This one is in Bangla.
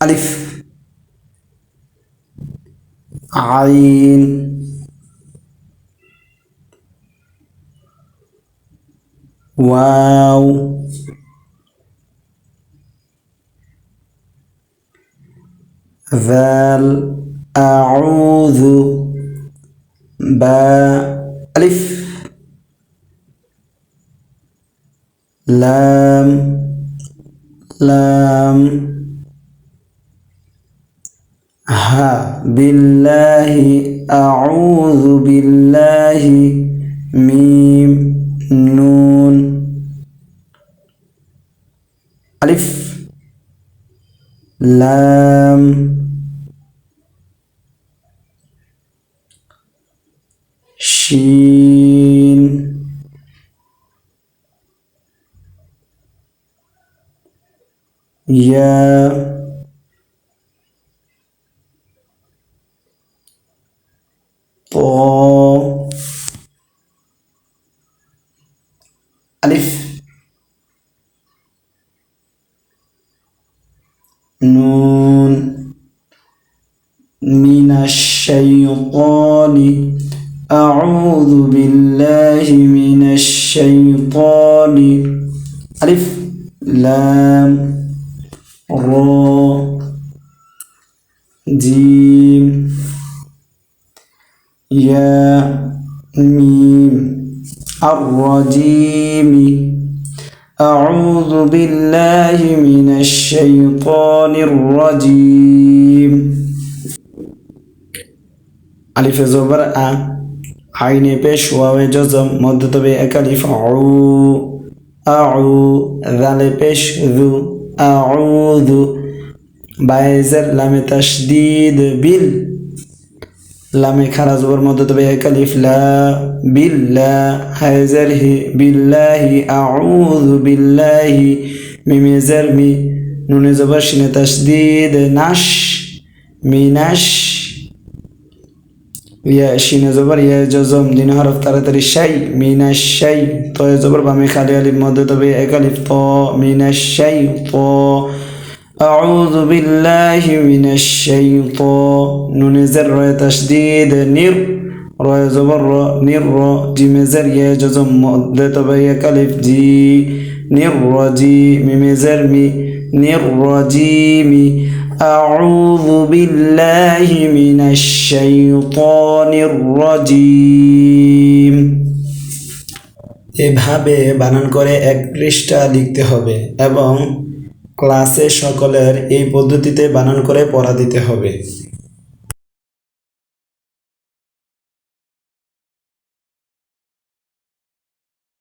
আলিফ আইন ওয়াও ذال أعوذ با ألف لام لام ها بالله أعوذ بالله ميم نون ألف لام شين يا طا ألف نون من الشيطان أعوذ بالله من الشيطان ألف لام را جيم يا ميم الرجيم أعوذ بالله من الشيطان الرجيم ألف زبر أ عين পেশ ওয়াও জজম মধ্য তবে এক আলিফ আউ ذال পেশ যু আউযু বাইজার লামে তাশদীদ বিল লামে খারা জবর মধ্য তবে এক আলিফ লা বিল্লাহ হায়জার হি বিল্লাহি আউযু বিল্লাহি মিমে জার মি নুনে জবর শিনে তাশদীদ নাশ মিনাশ ইয়া শিনে জবর ইয়া জজম দিন হরফ তাড়াতাড়ি শাই মিনাশ শাই তো জবর বামে খালি আলিফ মধ্য তবে এক আলিফ ত মিনাশ শাই ত أعوذ بالله من الشيطان نون زر تشديد نير را زبر نير جيم زر يا جزم مد تبي كلف جي نير رجي ميم زر مي نير رجيم أعوذ بالله من الشيطان الرجيم এভাবে বানান করে এক পৃষ্ঠা লিখতে হবে এবং ক্লাসে সকলের এই পদ্ধতিতে বানান করে পড়া দিতে হবে।